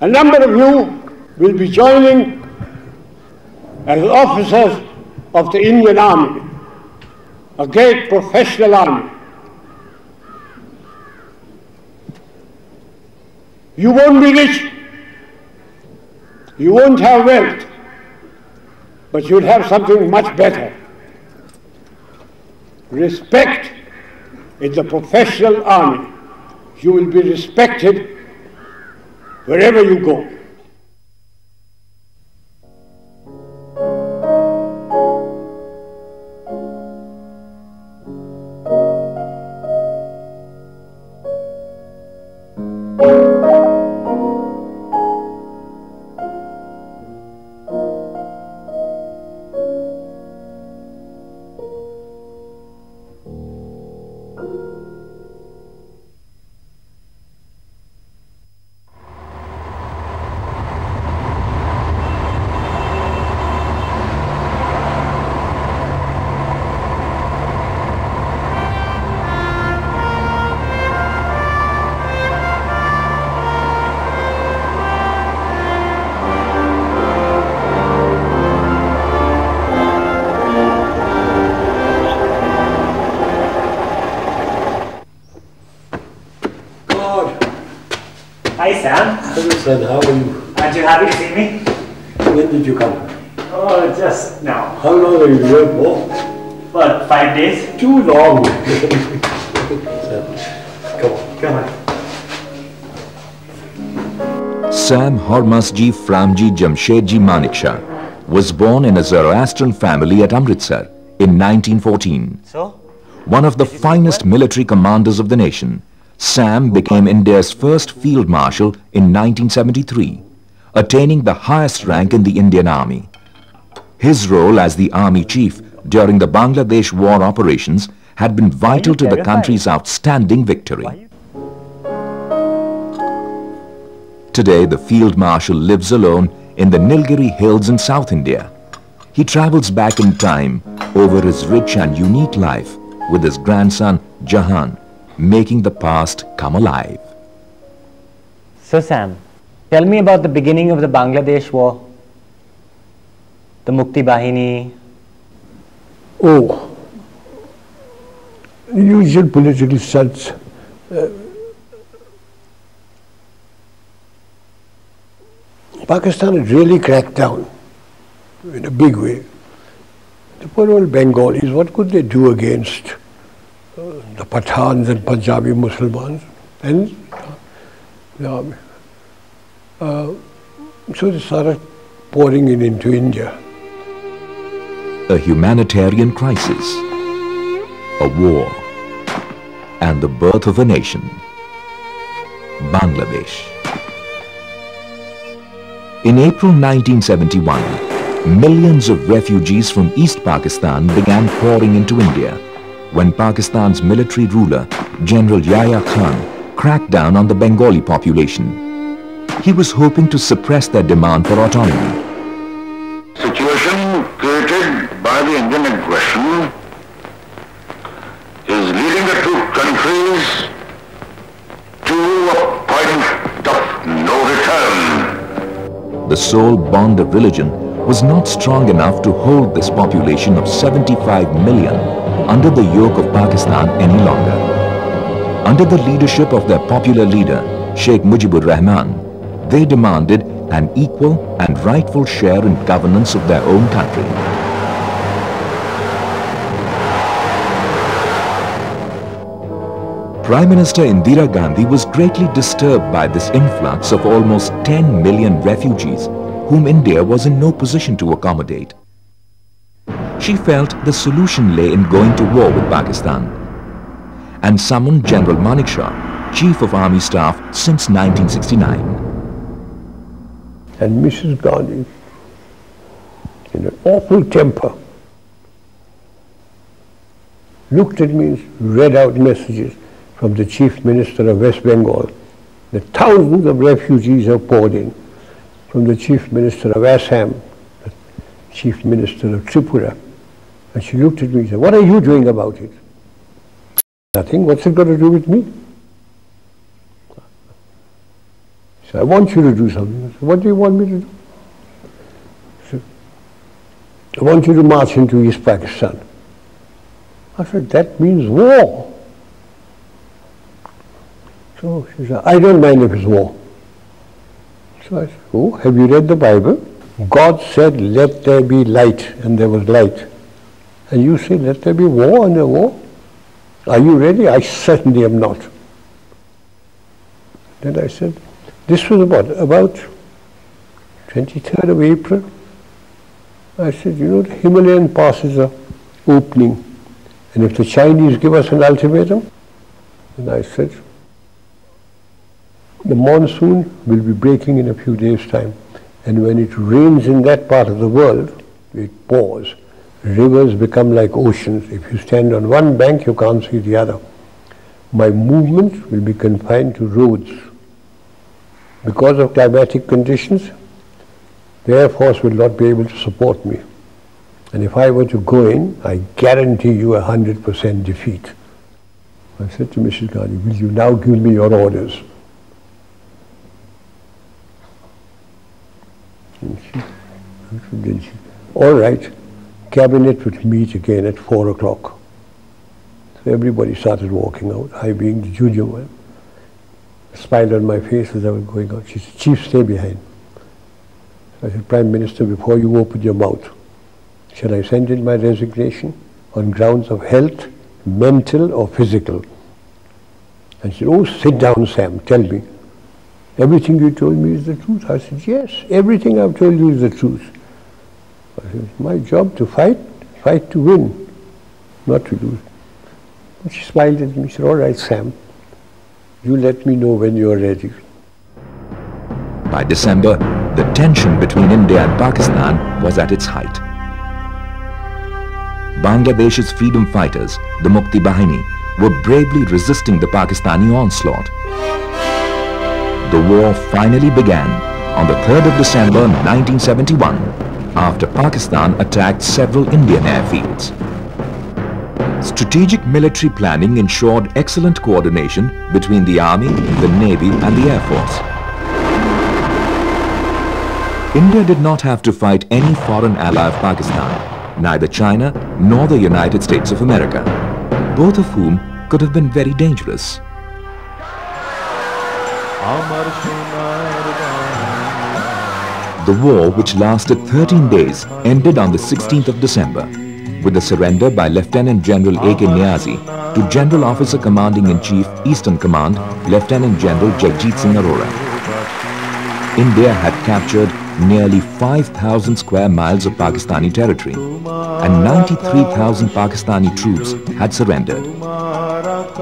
A number of you will be joining as officers of the Indian Army, a great professional army. You won't be rich, you won't have wealth, but you'll have something much better. Respect in the professional army. You will be respected wherever you go. Hi Sam. Hello son, how are you? Aren't you happy to see me? When did you come? Oh, just now. How long are you here for? What, 5 days? Too long. Come on. Come on. Sam Hormasji Framji Jamshedji Manekshaw was born in a Zoroastrian family at Amritsar in 1914. So? One of the finest military commanders of the nation, Sam became India's first Field Marshal in 1973, attaining the highest rank in the Indian Army. His role as the Army Chief during the Bangladesh war operations had been vital to the country's outstanding victory. Today, the Field Marshal lives alone in the Nilgiri Hills in South India. He travels back in time over his rich and unique life with his grandson Jahan, making the past come alive. So Sam, tell me about the beginning of the Bangladesh war. The Mukti Bahini. Oh, usual political stunts. Pakistan had really cracked down in a big way. The poor old Bengalis, what could they do against the Pathans and Punjabi Muslims and the army? So they started pouring in into India. A humanitarian crisis, a war, and the birth of a nation, Bangladesh. In April 1971, millions of refugees from East Pakistan began pouring into India when Pakistan's military ruler, General Yahya Khan, cracked down on the Bengali population. He was hoping to suppress their demand for autonomy. Situation created by the Indian aggression is leading the two countries to a point of no return. The sole bond of religion was not strong enough to hold this population of 75 million under the yoke of Pakistan any longer. Under the leadership of their popular leader, Sheikh Mujibur Rahman, they demanded an equal and rightful share in governance of their own country. Prime Minister Indira Gandhi was greatly disturbed by this influx of almost 10 million refugees whom India was in no position to accommodate. She felt the solution lay in going to war with Pakistan and summoned General Manekshaw, Chief of Army Staff since 1969. And Mrs. Gandhi, in an awful temper, looked at me and read out messages from the Chief Minister of West Bengal that thousands of refugees have poured in, from the Chief Minister of Assam, the Chief Minister of Tripura. And she looked at me and said, "What are you doing about it?" "Nothing. What's it got to do with me?" He said, I want you to do something. I said, what do you want me to do? He said, I want you to march into East Pakistan. I said, that means war. So she said, I don't mind if it's war. So I said, oh, have you read the Bible? God said, let there be light, and there was light. And you say, let there be war, and there was war. Are you ready? I certainly am not. Then I said, this was about 23rd of April. I said, you know, the Himalayan passes are opening, and if the Chinese give us an ultimatum, and I said, the monsoon will be breaking in a few days' time, and when it rains in that part of the world, it pours. Rivers become like oceans. If you stand on one bank, you can't see the other. My movement will be confined to roads. Because of climatic conditions, the Air Force will not be able to support me. And if I were to go in, I guarantee you 100% defeat. I said to Mrs. Gandhi, will you now give me your orders? And she, all right, cabinet would meet again at 4 o'clock. So everybody started walking out, I being the junior one. Smile on my face as I was going out. She said, Chief, stay behind. I said, Prime Minister, before you open your mouth, shall I send in my resignation on grounds of health, mental or physical? And she said, oh, sit down, Sam, tell me. Everything you told me is the truth. I said, yes, everything I've told you is the truth. I said, it's my job to fight to win, not to lose. And she smiled at me, she said, all right, Sam, you let me know when you're ready. By December, the tension between India and Pakistan was at its height. Bangladesh's freedom fighters, the Mukti Bahini, were bravely resisting the Pakistani onslaught. The war finally began on the 3rd of December 1971 after Pakistan attacked several Indian airfields. Strategic military planning ensured excellent coordination between the Army, the Navy and the Air Force. India did not have to fight any foreign ally of Pakistan, neither China nor the United States of America, both of whom could have been very dangerous. The war, which lasted 13 days, ended on the 16th of December with the surrender by Lieutenant General A.K. Niazi to General Officer Commanding-in-Chief, Eastern Command, Lieutenant General Jagjit Singh Arora. India had captured nearly 5,000 square miles of Pakistani territory and 93,000 Pakistani troops had surrendered.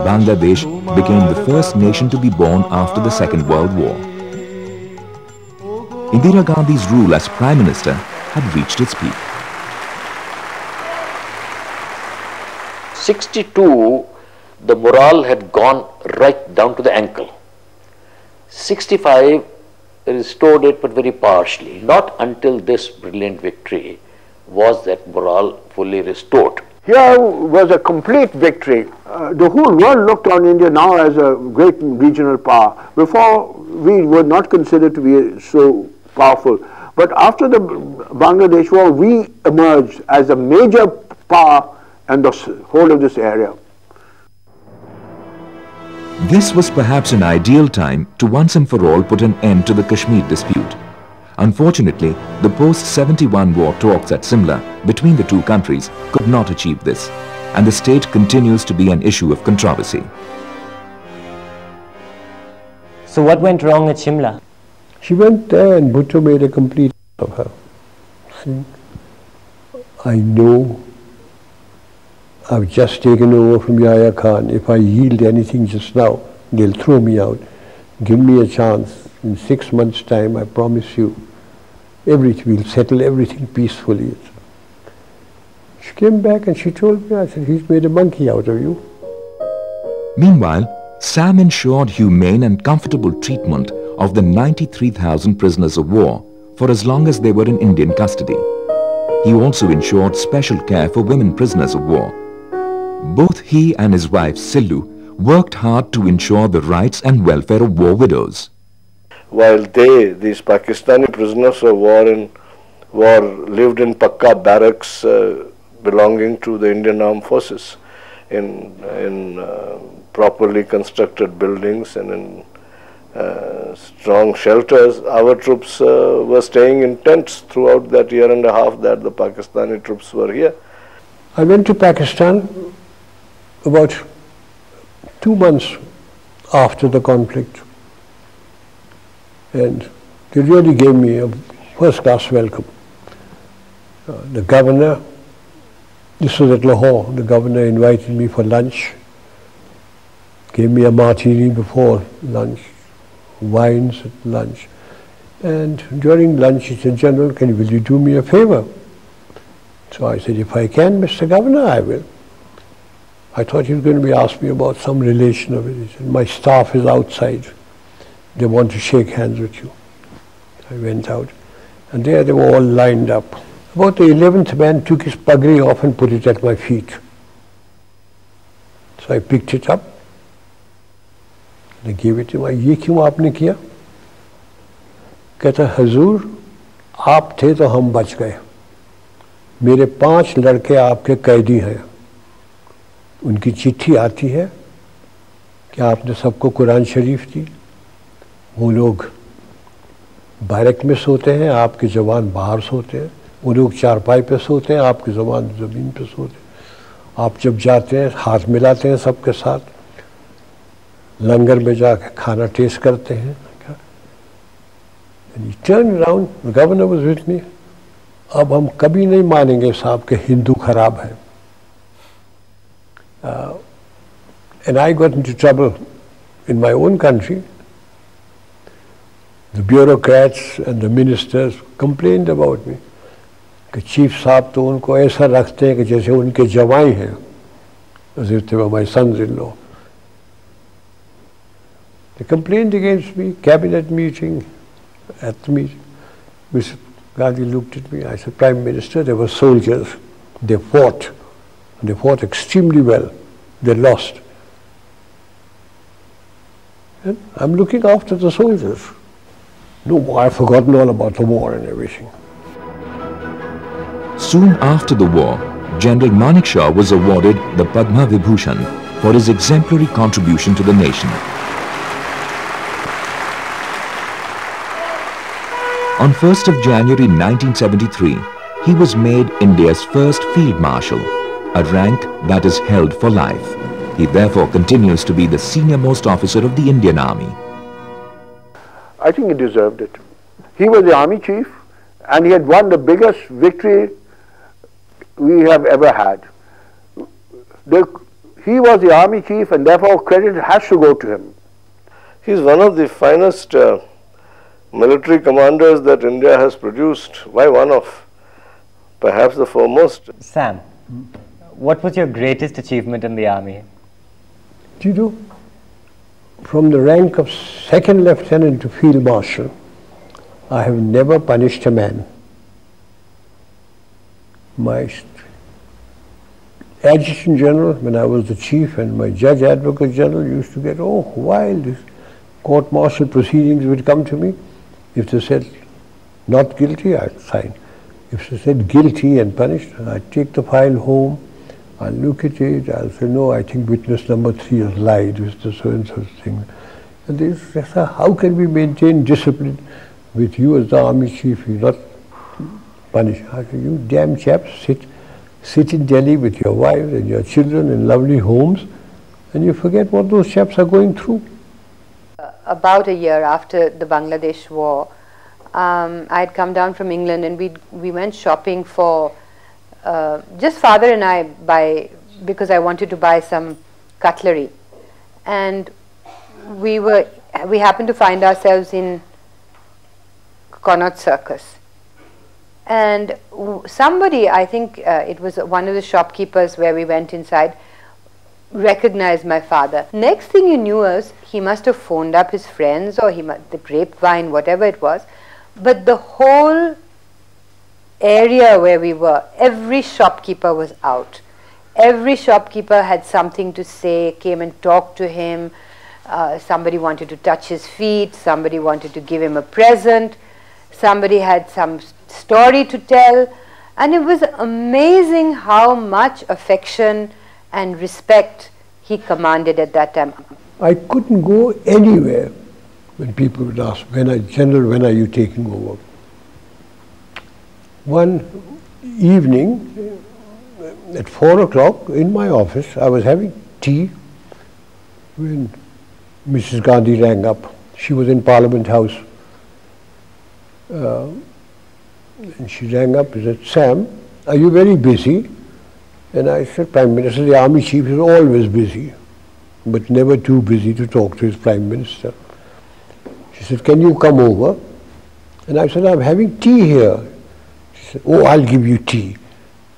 Bangladesh became the first nation to be born after the Second World War. Indira Gandhi's rule as Prime Minister had reached its peak. 62, the morale had gone right down to the ankle. 65 restored it, but very partially. Not until this brilliant victory was that morale fully restored. Here was a complete victory. The whole world looked on India now as a great regional power. Before, we were not considered to be so powerful. But after the Bangladesh war, we emerged as a major power in the whole of this area. This was perhaps an ideal time to once and for all put an end to the Kashmir dispute. Unfortunately, the post-71 war talks at Simla between the two countries could not achieve this, and the state continues to be an issue of controversy. So what went wrong at Shimla? She went there and Bhutto made a complete of her. See, I know I've just taken over from Yahya Khan. If I yield anything just now, they'll throw me out. Give me a chance. In 6 months' time, I promise you, we'll settle everything peacefully. She came back and she told me, I said, he's made a monkey out of you. Meanwhile, Sam ensured humane and comfortable treatment of the 93,000 prisoners of war for as long as they were in Indian custody. He also ensured special care for women prisoners of war. Both he and his wife Sillu worked hard to ensure the rights and welfare of war widows. while these Pakistani prisoners of war lived in Pakka barracks belonging to the Indian Armed Forces in properly constructed buildings and in strong shelters. Our troops were staying in tents throughout that year and a half that the Pakistani troops were here. I went to Pakistan about 2 months after the conflict, and they really gave me a first-class welcome. The governor, this was at Lahore, the governor invited me for lunch, gave me a martini before lunch, wines at lunch, and during lunch he said, "General, will you do me a favor?" So I said, "If I can, Mr. Governor, I will." I thought he was going to be asking me about some relation of it. He said, "My staff is outside. They want to shake hands with you." I went out, and there they were all lined up. About the 11th man took his pagri off and put it at my feet. So I picked it up. I gave it to him. "ये क्यों आपने किया?" कहता, "हजूर, आप थे तो हम बच गए. मेरे 5 लड़के आपके कैदी हैं. उनकी चिट्ठी आती है कि आपने सबको कुरान शरीफ दी. वो लोग बैरक में सोते हैं, आपके जवान बाहर सोते हैं. वो लोग चारपाई पे सोते हैं, आपके जवान ज़मीन पे सोते हैं. आप जब जाते हैं हाथ मिलाते हैं सबके साथ, लंगर में जाकर खाना टेस्ट करते हैं." And he turned around, the governor was with me. अब हम कभी नहीं मानेंगे साहब कि हिंदू खराब है. And I got into trouble in my own country. The bureaucrats and the ministers complained about me कि चीफ साहब तो उनको ऐसा रखते हैं कि जैसे उनके जवाई हैं, as if they were my sons-in-law. They complained against me, cabinet meeting, at the meeting. Mr. Gandhi looked at me. I said, "Prime Minister, they were soldiers. They fought. They fought extremely well. They lost. And I'm looking after the soldiers. No, I've forgotten all about the war and everything." Soon after the war, General Manekshaw was awarded the Padma Vibhushan for his exemplary contribution to the nation. On 1st of January 1973, he was made India's first Field Marshal, a rank that is held for life. He therefore continues to be the senior-most officer of the Indian Army. I think he deserved it. He was the army chief, and he had won the biggest victory we have ever had. He was the army chief, and therefore credit has to go to him. He is one of the finest military commanders that India has produced. Why one of? Perhaps the foremost. Sam, what was your greatest achievement in the army? Do you know, from the rank of 2nd lieutenant to field marshal, I have never punished a man. My adjutant general, when I was the chief, and my judge advocate general used to get, oh, wild. Court martial proceedings would come to me. If they said not guilty, I'd sign. If they said guilty and punished, I'd take the file home, I'll look at it, I'll say, no, I think witness number 3 has lied with the so-and-so thing. And they say, how can we maintain discipline with you as the army chief? You're not punished. I say, you damn chaps, sit in Delhi with your wives and your children in lovely homes, and you forget what those chaps are going through. About a year after the Bangladesh war, I had come down from England, and we went shopping for, just father and I, because I wanted to buy some cutlery. And we happened to find ourselves in Connaught Circus. And somebody, I think it was one of the shopkeepers where we went inside, recognized my father. Next thing you knew was he must have phoned up his friends, or the grapevine, whatever it was. But the whole area where we were, every shopkeeper was out. Every shopkeeper had something to say, came and talked to him. somebody wanted to touch his feet, somebody wanted to give him a present, somebody had some story to tell, and it was amazing how much affection and respect he commanded at that time. I couldn't go anywhere when people would ask, General, when are you taking over? One evening at 4 o'clock in my office, I was having tea when Mrs. Gandhi rang up. She was in Parliament House. And she rang up and said, Sam, are you very busy? And I said, Prime Minister, the Army Chief is always busy, but never too busy to talk to his Prime Minister. She said, can you come over? And I said, I'm having tea here. She said, oh, I'll give you tea.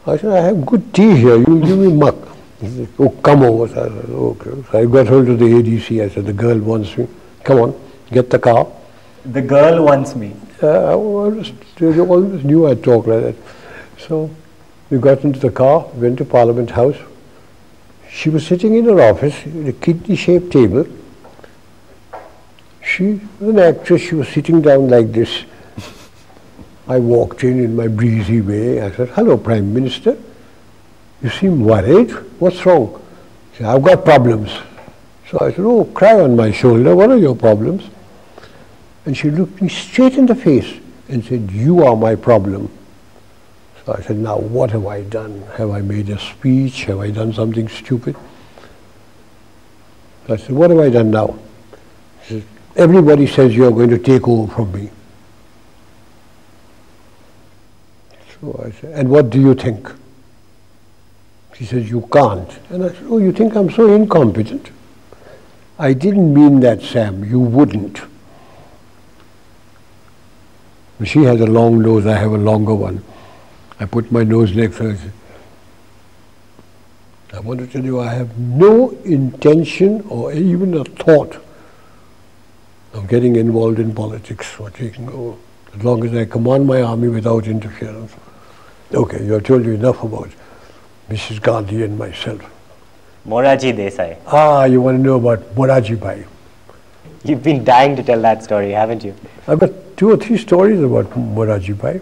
I said, I have good tea here, you'll give me muck. He said, oh, come over. So I said, okay. So I got hold of the ADC. I said, the girl wants me. Come on, get the car. The girl wants me. They always knew I'd talk like that. So we got into the car, went to Parliament House. She was sitting in her office at a kidney-shaped table. She was an actress. She was sitting down like this. I walked in my breezy way. I said, hello, Prime Minister. You seem worried. What's wrong? She said, I've got problems. So I said, oh, cry on my shoulder. What are your problems? And she looked me straight in the face and said, you are my problem. So I said, now what have I done? Have I made a speech? Have I done something stupid? So I said, what have I done now? She said, everybody says you are going to take over from me. So I said, and what do you think? She says, you can't. And I said, oh, you think I'm so incompetent? I didn't mean that, Sam. You wouldn't. She has a long nose, I have a longer one. I put my nose next to her. I want to tell you, I have no intention or even a thought of getting involved in politics or taking over, as long as I command my army without interference. Okay, you have told you enough about Mrs. Gandhi and myself. Morarji Desai. Ah, you want to know about Morarji Bhai. You've been dying to tell that story, haven't you? I've got 2 or 3 stories about Morarji Bhai.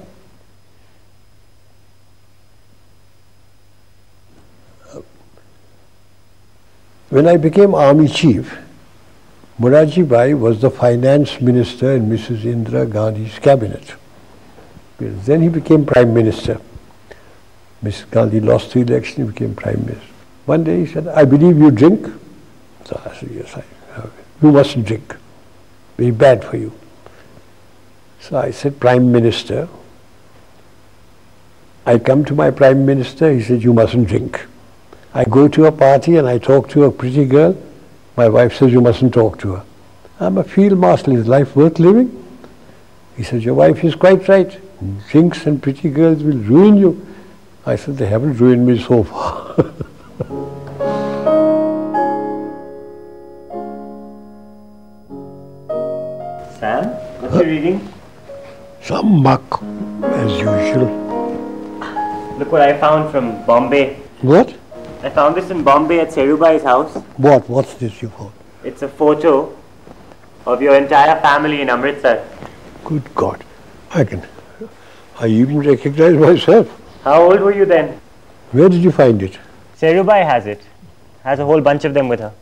When I became Army Chief, Morarji Bhai was the Finance Minister in Mrs. Indira Gandhi's cabinet. Then he became Prime Minister. Mrs. Gandhi lost the election, he became Prime Minister. One day he said, I believe you drink? So I said, yes, I have. You mustn't drink. Very bad for you. So I said, Prime Minister. I come to my Prime Minister, he said, you mustn't drink. I go to a party and I talk to a pretty girl. My wife says, you mustn't talk to her. I'm a field marshal, is life worth living? He says, your wife is quite right. Drinks and pretty girls will ruin you. I said, they haven't ruined me so far. Sam, what are you reading? Some muck, as usual. Look what I found from Bombay. What? I found this in Bombay at Serubai's house. What? What's this you found? It's a photo of your entire family in Amritsar. Good God. I even recognize myself. How old were you then? Where did you find it? Serubai has it. Has a whole bunch of them with her.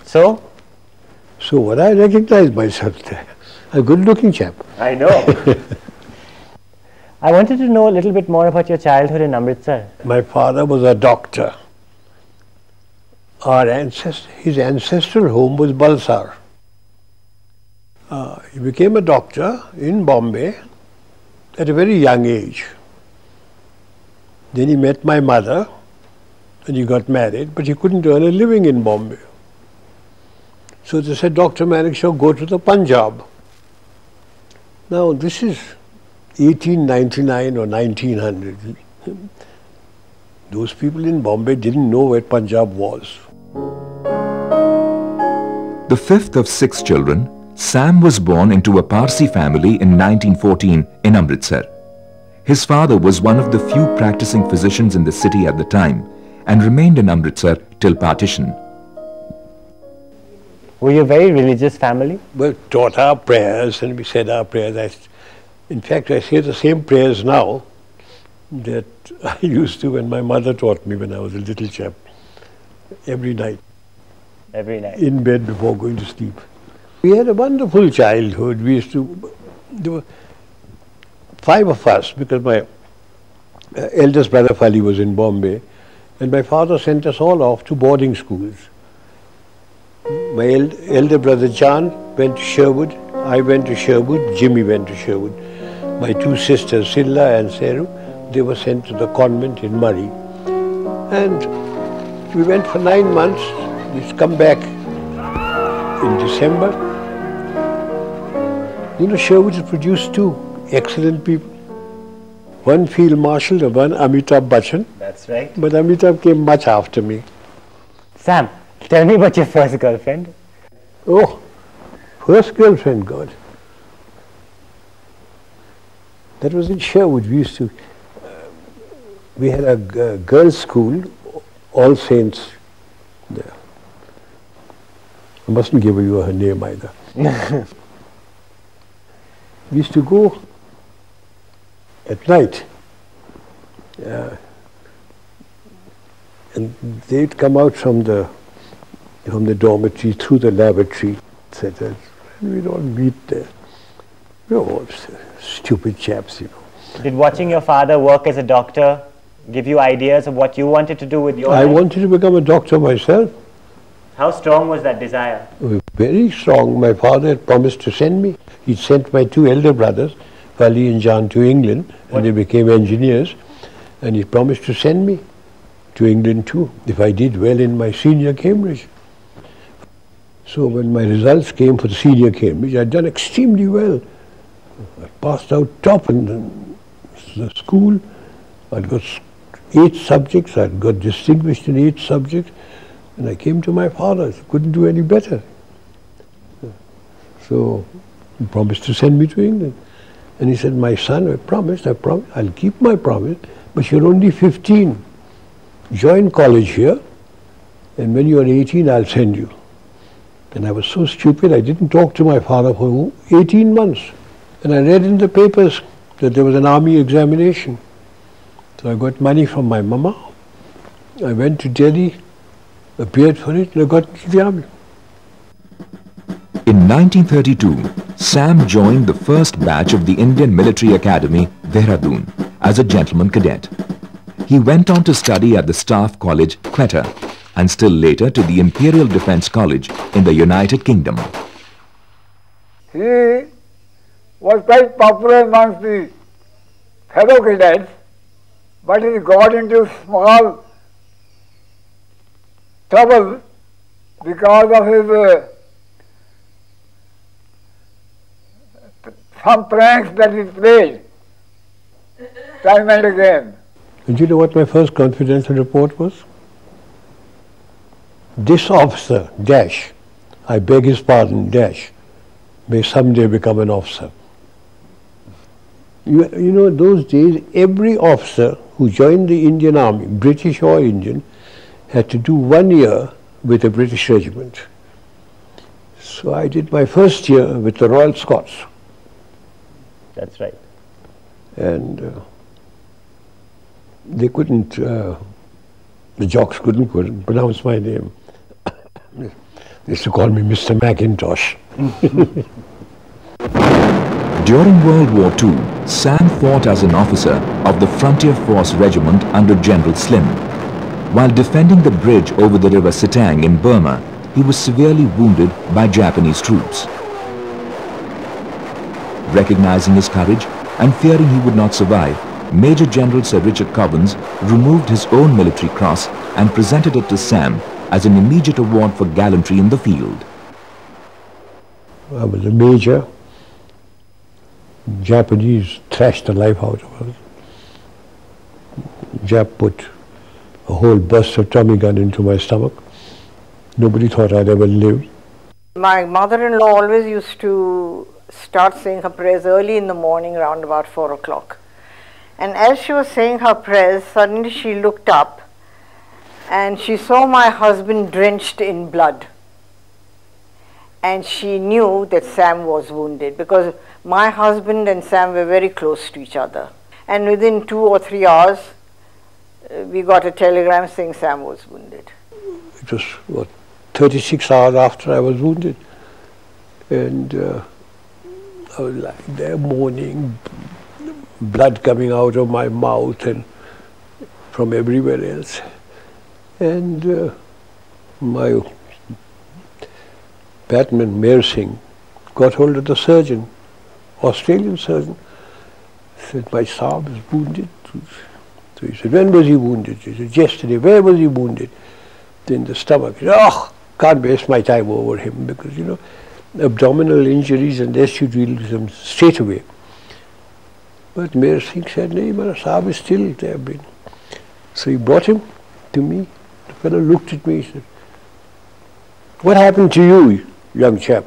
So? So what, I recognize myself there. A good-looking chap. I know. I wanted to know a little bit more about your childhood in Amritsar. My father was a doctor. His ancestral home was Balsar. He became a doctor in Bombay at a very young age. Then he met my mother and he got married, but he couldn't earn a living in Bombay. So they said, Dr. Manekshaw, go to the Punjab. Now this is 1899 or 1900. Those people in Bombay didn't know where Punjab was. The 5th of 6 children, Sam was born into a Parsi family in 1914 in Amritsar. His father was one of the few practicing physicians in the city at the time and remained in Amritsar till partition. Were you a very religious family? Well, taught our prayers and we said our prayers. In fact, I say the same prayers now that I used to when my mother taught me when I was a little chap. Every night. Every night. In bed before going to sleep. We had a wonderful childhood. There were 5 of us because my eldest brother Fali was in Bombay and my father sent us all off to boarding schools. My elder brother John went to Sherwood, I went to Sherwood, Jimmy went to Sherwood. My 2 sisters, Silla and Seru, they were sent to the convent in Murray. And we went for 9 months. We'd come back in December. You know, Sherwood has produced 2 excellent people. One Field Marshal and one Amitabh Bachchan. That's right. But Amitabh came much after me. Sam, tell me about your first girlfriend. Oh, first girlfriend, God. That was in Sherwood. We had a girls' school, All Saints there. I mustn't give you her name either. We used to go at night. And they'd come out from the dormitory through the lavatory, etc. And we'd all meet there. We were all stupid chaps, you know. Did watching your father work as a doctor give you ideas of what you wanted to do with your life? I wanted to become a doctor myself. How strong was that desire? Very strong. My father had promised to send me. He'd sent my 2 elder brothers, Fali and John, to England, and they became engineers. And he promised to send me to England too, if I did well in my senior Cambridge. So when my results came for the senior Cambridge, I'd done extremely well. I passed out top in the school. I'd got 8 subjects. I'd got distinguished in 8 subjects. And I came to my father. I couldn't do any better. So he promised to send me to England. And he said, my son, I promised, I'll keep my promise, but you're only 15. Join college here, and when you're 18, I'll send you. And I was so stupid, I didn't talk to my father for 18 months. And I read in the papers that there was an army examination. So I got money from my mama. I went to Delhi, appeared for it, and I got into the army. In 1932, Sam joined the first batch of the Indian Military Academy, Dehradun, as a gentleman cadet. He went on to study at the Staff College, Quetta, and still later to the Imperial Defence College in the United Kingdom. He was quite popular amongst the fellow cadets, but he got into small trouble because of his some pranks that he played time and again. And you know what my first confidential report was? This officer, dash, I beg his pardon, dash, may someday become an officer. You know, those days, every officer who joined the Indian Army, British or Indian, had to do 1 year with a British regiment. So I did my first year with the Royal Scots. That's right. And they couldn't, the jocks couldn't pronounce my name. They used to call me Mr. Macintosh. During World War II, Sam fought as an officer of the Frontier Force Regiment under General Slim. While defending the bridge over the river Sitang in Burma, he was severely wounded by Japanese troops. Recognizing his courage and fearing he would not survive, Major General Sir Richard Cobbins removed his own military cross and presented it to Sam as an immediate award for gallantry in the field. I was a major. Japanese thrashed the life out of us. Jap put a whole burst of Tommy gun into my stomach. Nobody thought I'd ever live. My mother-in-law always used to start saying her prayers early in the morning around about 4 o'clock. And as she was saying her prayers, suddenly she looked up and she saw my husband drenched in blood. and she knew that Sam was wounded, because my husband and Sam were very close to each other. And within 2 or 3 hours, we got a telegram saying Sam was wounded. It was, what, 36 hours after I was wounded. And I was lying there moaning, blood coming out of my mouth and from everywhere else. And my batman, Mayor Singh, got hold of the surgeon, Australian surgeon, said, my Saab is wounded. So he said, when was he wounded? He said, yesterday. Where was he wounded? In the stomach. He said, oh, can't waste my time over him, because, you know, abdominal injuries, unless you deal with them straight away. But Mayor Singh said, no, my Saab is still there. So he brought him to me. The fellow looked at me, he said, what happened to you, young chap?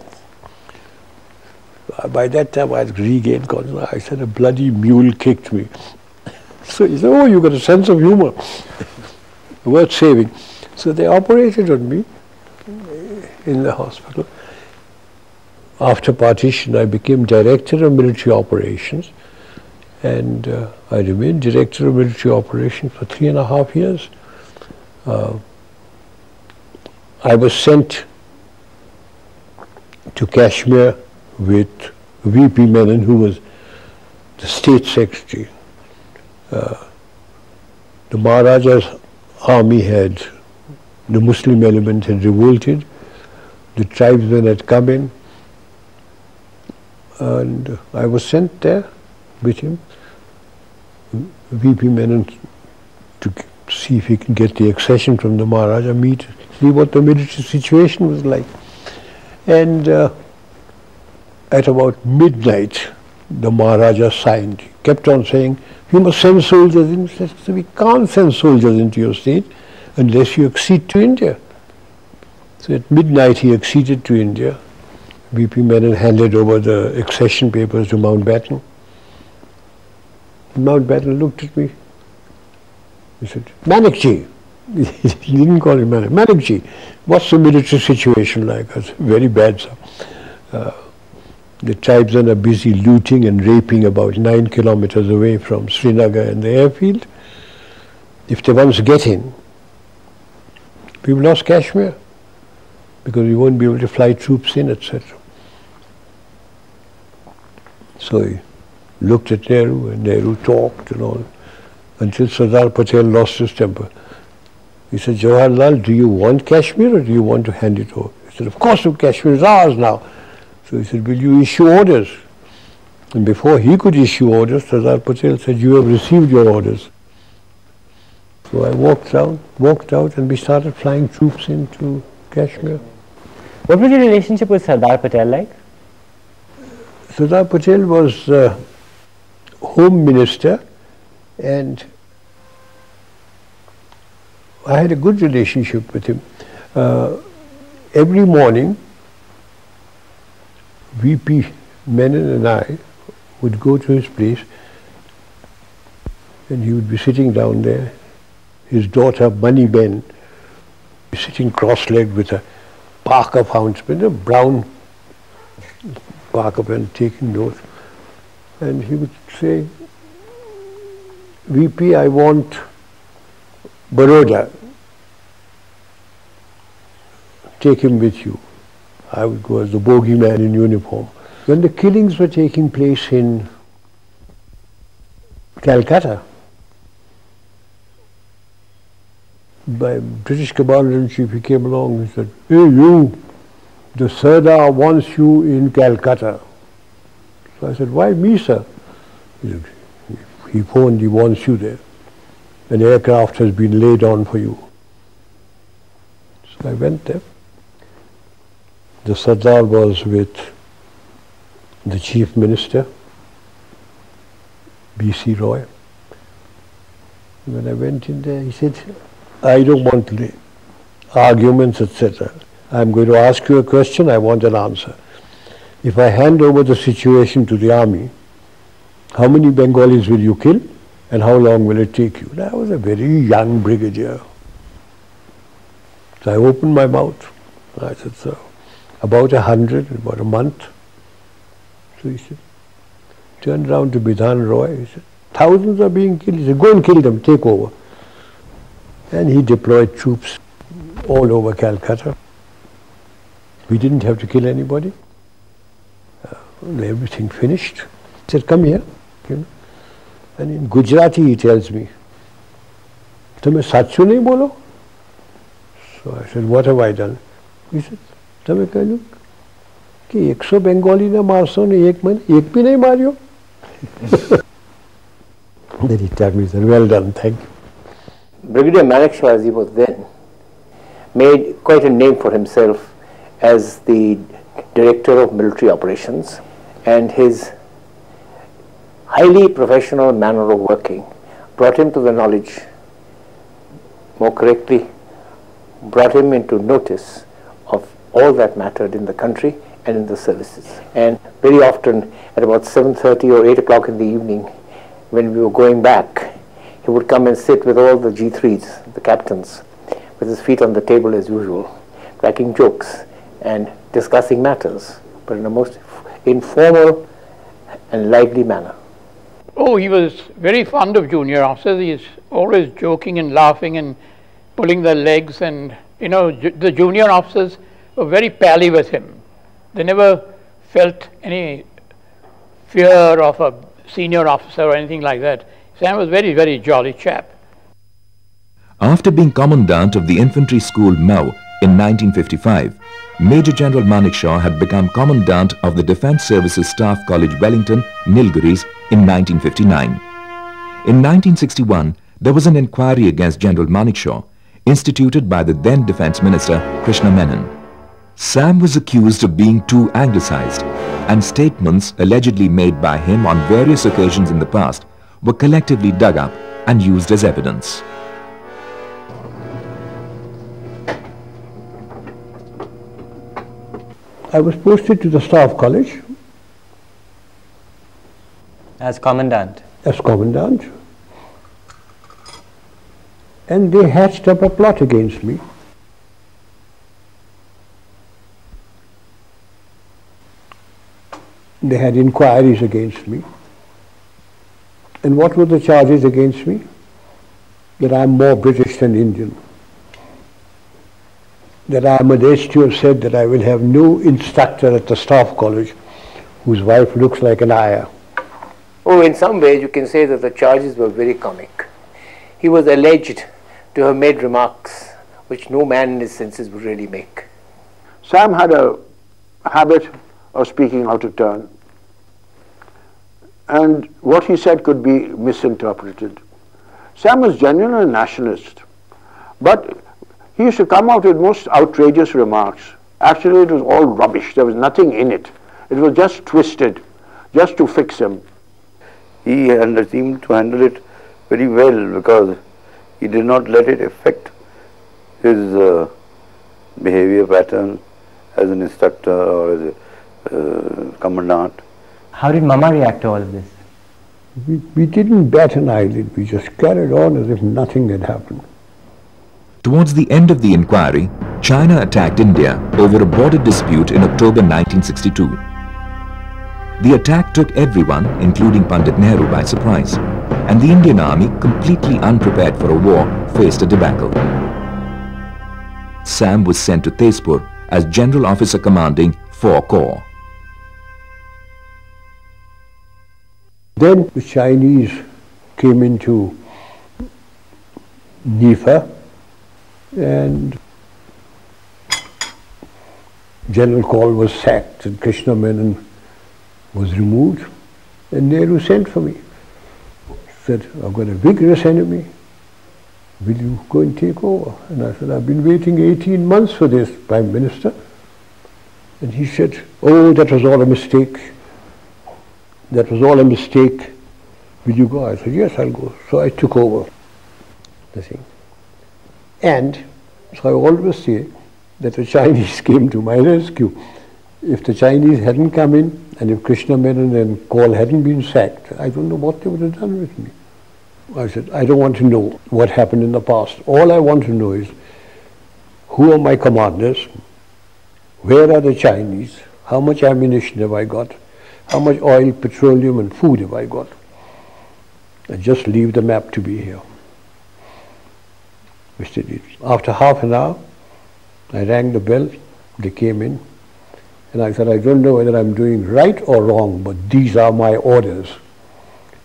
By that time I had regained consciousness. I said, a bloody mule kicked me. So he said, oh, you got a sense of humor. Worth saving. So they operated on me in the hospital. After partition, I became director of military operations, and I remained director of military operations for 3.5 years. I was sent to Kashmir with VP Menon, who was the state secretary. The Maharaja's army had, the Muslim element had revolted, the tribesmen had come in, and I was sent there with him, VP Menon, to see if he can get the accession from the Maharaja, see what the military situation was like. And at about midnight, the Maharaja signed. He kept on saying, you must send soldiers in. He said, we can't send soldiers into your state unless you accede to India. So at midnight he acceded to India. VP Menon handed over the accession papers to Mountbatten. Mountbatten looked at me. He said, Manekshaw. He didn't call him Manekshaw. What's the military situation like? I said, very bad, sir. The tribesmen are busy looting and raping about 9 kilometers away from Srinagar and the airfield. If they once get in, we've lost Kashmir, because we won't be able to fly troops in, etc. So he looked at Nehru, and Nehru talked and all, until Sardar Patel lost his temper. He said, Jawaharlal, do you want Kashmir or do you want to hand it over? He said, of course, Kashmir is ours now. So he said, will you issue orders? And before he could issue orders, Sardar Patel said, you have received your orders. So I walked out and we started flying troops into Kashmir. What was your relationship with Sardar Patel like? Sardar Patel was Home Minister, and I had a good relationship with him. Every morning, VP Menon and I would go to his place, and he would be sitting down there. His daughter, Bunny Ben, sitting cross-legged with a Parker fountain pen, a brown Parker pen, taking notes. And he would say, VP, I want Baroda. Take him with you. I would go as the bogeyman in uniform. When the killings were taking place in Calcutta, by British Commander-in-Chief, he came along and said, hey you, the Sardar wants you in Calcutta. So I said, why me, sir? He said, he phoned, he wants you there. An aircraft has been laid on for you. So I went there. The Sardar was with the Chief Minister, B.C. Roy. When I went in there, he said, I don't want arguments, etc. I'm going to ask you a question, I want an answer. If I hand over the situation to the army, how many Bengalis will you kill and how long will it take you? I was a very young brigadier. So I opened my mouth. I said, sir, about 100 in about a month. So he said, turned round to Bidhan Roy, he said, thousands are being killed. He said, go and kill them, take over. And he deployed troops all over Calcutta. We didn't have to kill anybody. Everything finished. He said, come here. You know. And in Gujarati he tells me, "Tumhe sachu nahi bolo?" So I said, what have I done? He said, "Tumhe kahlu ki 100 Bengali na marso ne ek bhi nahi maryo." Then he told me, he said, well done, thank you. Brigadier Manekshaw, as he was then, made quite a name for himself as the director of military operations, and his highly professional manner of working brought him to the knowledge, more correctly, brought him into notice of all that mattered in the country and in the services. And very often at about 7:30 or 8 o'clock in the evening, when we were going back, he would come and sit with all the G3s, the captains, with his feet on the table as usual, cracking jokes and discussing matters, but in a most informal and lively manner. Oh, he was very fond of junior officers. He is always joking and laughing and pulling their legs, and you know, the junior officers were very pally with him. They never felt any fear of a senior officer or anything like that. Sam was very, very jolly chap. After being Commandant of the Infantry School Mau in 1955, Major General Manekshaw had become Commandant of the Defence Services Staff College Wellington, Nilgiris in 1959. In 1961, there was an inquiry against General Manekshaw, instituted by the then Defence Minister Krishna Menon. Sam was accused of being too anglicised, and statements allegedly made by him on various occasions in the past were collectively dug up and used as evidence. I was posted to the Staff College. As Commandant? As Commandant. And they hatched up a plot against me. They had inquiries against me. And what were the charges against me? That I am more British than Indian. That I am alleged to have said that I will have no instructor at the Staff College whose wife looks like an ayah. Oh, in some ways you can say that the charges were very comic. He was alleged to have made remarks which no man in his senses would really make. Sam had a habit of speaking out of turn, and what he said could be misinterpreted. Sam was genuinely a nationalist, but he used to come out with most outrageous remarks. Actually, it was all rubbish. There was nothing in it. It was just twisted, just to fix him. He seemed to handle it very well, because he did not let it affect his behavior pattern as an instructor or as a commandant. How did Mama react to all of this? We didn't bat an eyelid. We just carried on as if nothing had happened. Towards the end of the inquiry, China attacked India over a border dispute in October 1962. The attack took everyone, including Pandit Nehru, by surprise, and the Indian Army, completely unprepared for a war, faced a debacle. Sam was sent to Tezpur as General Officer commanding 4 Corps. Then the Chinese came into Nifa, and General Kaul was sacked and Krishna Menon was removed, and Nehru sent for me. He said, I've got a vigorous enemy, will you go and take over? And I said, I've been waiting 18 months for this, Prime Minister. And he said, oh, that was all a mistake. That was all a mistake. Will you go? I said, yes, I'll go. So I took over the thing. And so I always say that the Chinese came to my rescue. If the Chinese hadn't come in, and if Krishna Menon and Kaul hadn't been sacked, I don't know what they would have done with me. I said, I don't want to know what happened in the past. All I want to know is who are my commanders, Where are the Chinese? How much ammunition have I got? How much oil, petroleum and food have I got? And just leave the map to be here. Which they did. After half an hour, I rang the bell, they came in, and I said, I don't know whether I'm doing right or wrong, but these are my orders.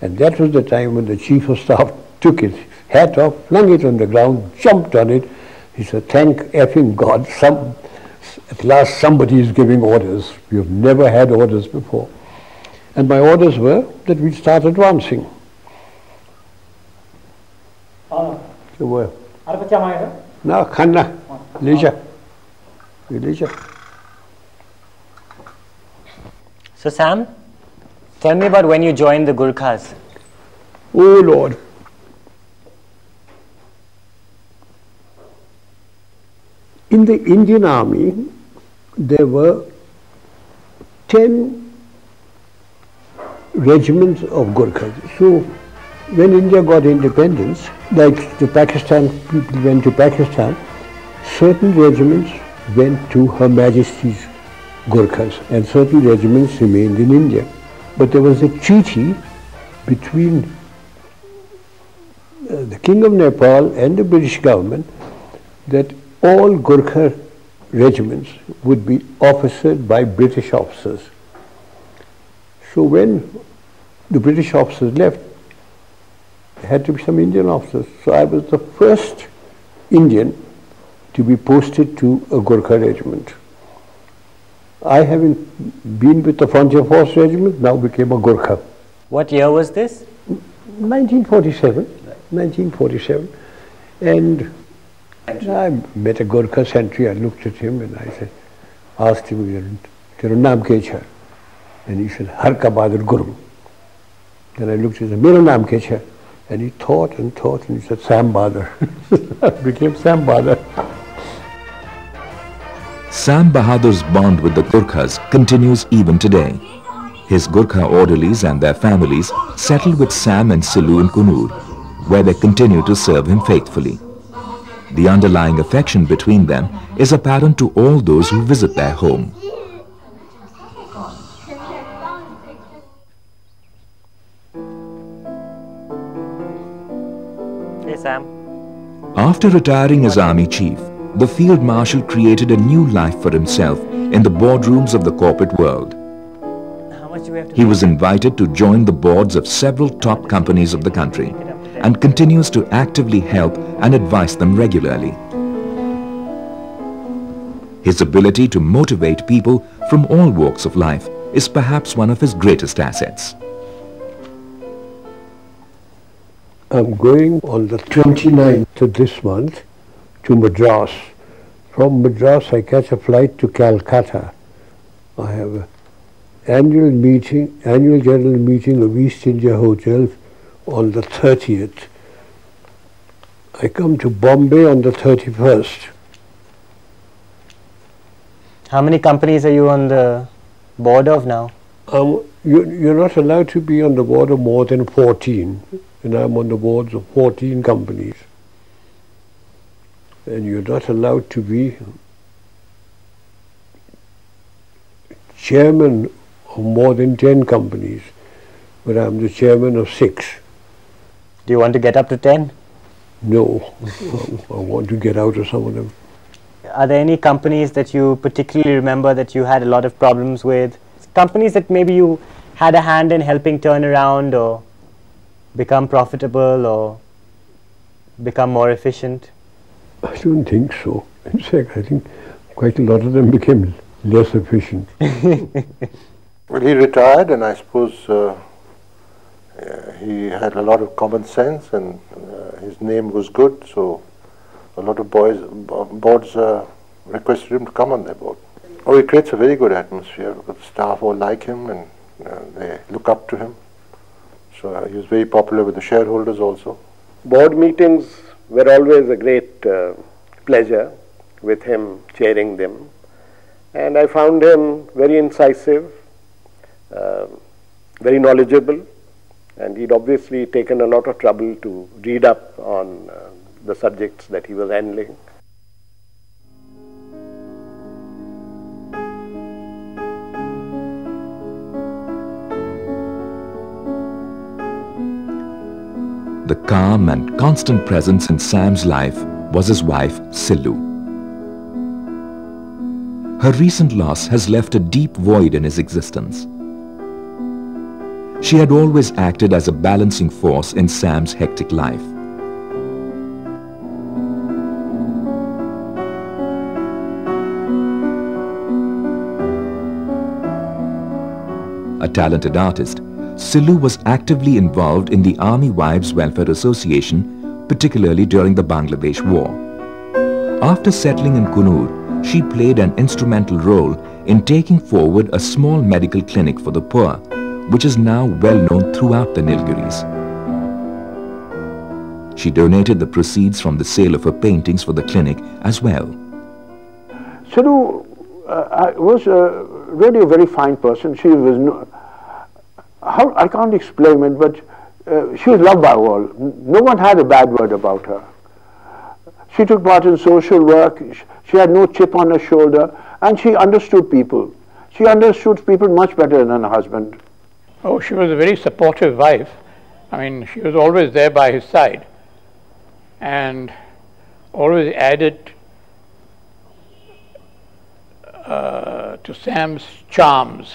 And that was the time when the Chief of Staff took his hat off, flung it on the ground, jumped on it. He said, thank effing God, at last somebody is giving orders. We have never had orders before. And my orders were that we'd start advancing. They were. Now, Khanna, Leisha. So Sam, tell me about when you joined the Gurkhas. Oh Lord. In the Indian Army, there were 10 regiments of Gurkhas. So when India got independence, like the Pakistan, people went to Pakistan, certain regiments went to Her Majesty's Gurkhas and certain regiments remained in India. But there was a treaty between the King of Nepal and the British government that all Gurkha regiments would be officered by British officers. So when the British officers left, there had to be some Indian officers. So I was the first Indian to be posted to a Gurkha regiment. I, having been with the Frontier Force Regiment, now became a Gurkha. What year was this? 1947. 1947. And I met a Gurkha sentry. I looked at him and I said, asked him, "Tera naam kya hai?" And he said, "Har ka Bahadur Guru." Then I looked at him, "Mera naam kya hai?" And he thought and thought and he said, "Sam Bahadur." I became Sam Bahadur. Sam Bahadur's bond with the Gurkhas continues even today. His Gurkha orderlies and their families settled with Sam and Silu in Kunur, where they continue to serve him faithfully. The underlying affection between them is apparent to all those who visit their home. Hey Sam. After retiring as Army Chief, the Field Marshal created a new life for himself in the boardrooms of the corporate world. He was invited to join the boards of several top companies of the country and continues to actively help and advise them regularly. His ability to motivate people from all walks of life is perhaps one of his greatest assets. I'm going on the 29th of this month to Madras. From Madras I catch a flight to Calcutta. I have an annual general meeting of East India Hotels on the 30th. I come to Bombay on the 31st. How many companies are you on the board of now? You're not allowed to be on the board of more than 14, and I'm on the boards of 14 companies. And you're not allowed to be chairman of more than 10 companies, but I'm the chairman of 6. Do you want to get up to 10? No, I want to get out of some of them. Are there any companies that you particularly remember that you had a lot of problems with? Companies that maybe you had a hand in helping turn around or become profitable or become more efficient? I don't think so. In fact, I think quite a lot of them became less efficient. Well, he retired, and I suppose he had a lot of common sense, and his name was good, so a lot of boards requested him to come on their board. Oh, he creates a very good atmosphere because the staff all like him and they look up to him. So he was very popular with the shareholders also. Board meetings were always a great pleasure with him chairing them, and I found him very incisive, very knowledgeable, and he'd obviously taken a lot of trouble to read up on the subjects that he was handling. calm and constant presence in Sam's life was his wife, Silu. Her recent loss has left a deep void in his existence. She had always acted as a balancing force in Sam's hectic life. A talented artist, Silu was actively involved in the Army Wives Welfare Association, particularly during the Bangladesh War. After settling in Kunur, she played an instrumental role in taking forward a small medical clinic for the poor, which is now well known throughout the Nilgiris. She donated the proceeds from the sale of her paintings for the clinic as well. Silu was really a very fine person. She was I can't explain it, but she was loved by all. No one had a bad word about her. She took part in social work. She had no chip on her shoulder, and she understood people. She understood people much better than her husband. Oh, she was a very supportive wife. I mean, she was always there by his side and always added to Sam's charms,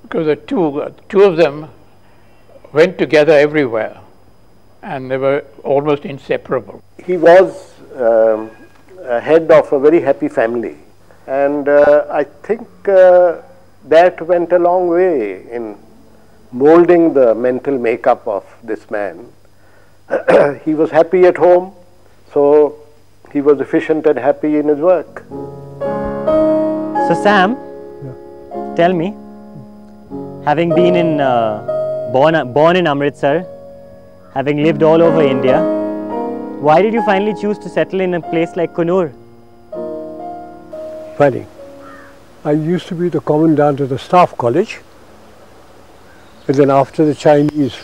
because the two of them went together everywhere and they were almost inseparable. He was head of a very happy family, and I think that went a long way in molding the mental makeup of this man. He was happy at home, so he was efficient and happy in his work. So Sam, tell me, having been in born in Amritsar, having lived all over India, why did you finally choose to settle in a place like Kunur? Funny. I used to be the commandant of the staff college, and then after the Chinese,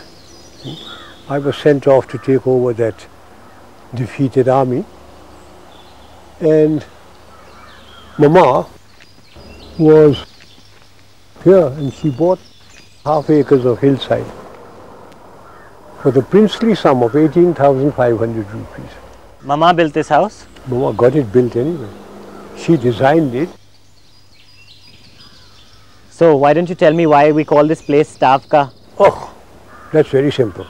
I was sent off to take over that defeated army, and Mama was here and she bought half acres of hillside for the princely sum of 18,500 rupees. Mama built this house? Mama got it built anyway. She designed it. So why don't you tell me why we call this place Stavka? Oh, that's very simple.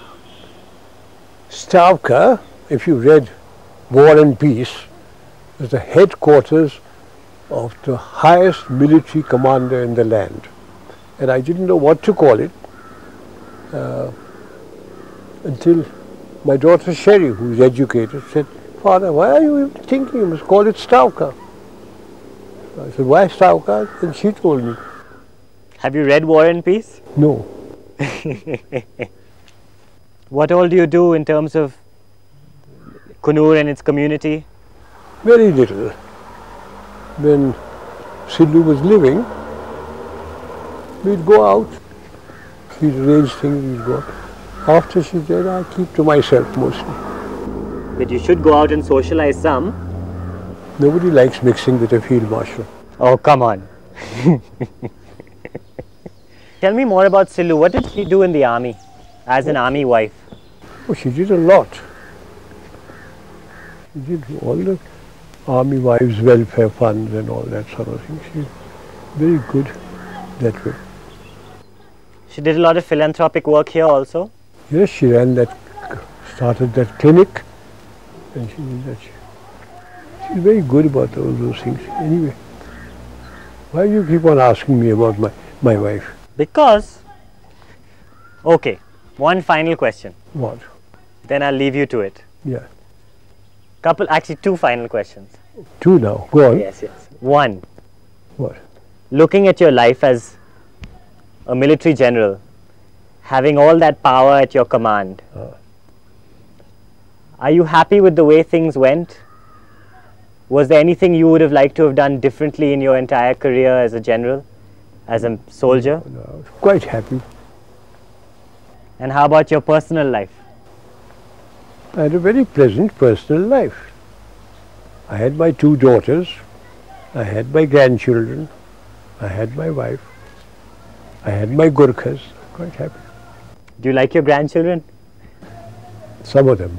Stavka, if you read War and Peace, is the headquarters of the highest military commander in the land. And I didn't know what to call it until my daughter Sherry, who is educated, said, "Father, why are you thinking you must call it Stavka?" I said, "Why Stavka?" And she told me. Have you read War and Peace? No. What all do you do in terms of Kunur and its community? Very little. When Silu was living, we'd go out, she'd arrange things, we'd go out. After she died, I keep to myself mostly. But you should go out and socialize some. Nobody likes mixing with a field marshal. Oh, come on. Tell me more about Silu. What did she do in the army as an army wife? Oh, she did a lot. She did all the army wives welfare funds and all that sort of thing. She's very good that way. She did a lot of philanthropic work here also? Yes, she started that clinic, and she did that. She's very good about all those things. Anyway, why do you keep on asking me about my wife? Because, okay, one final question. What? Then I'll leave you to it. Yeah. Actually two final questions. Two now, go on. Yes. One. What? Looking at your life as a military general, having all that power at your command, are you happy with the way things went? Was there anything you would have liked to have done differently in your entire career as a general, as a soldier? No, I was quite happy. And how about your personal life? I had a very pleasant personal life. I had my two daughters, I had my grandchildren, I had my wife, I had my Gurkhas. Quite happy. Do you like your grandchildren? Some of them.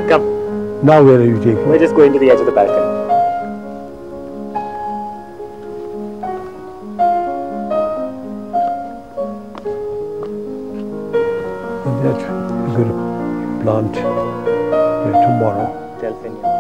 Come. Now where are you taking? We're just going to the edge of the balcony. And that we're going to plant tomorrow. Delphiniums.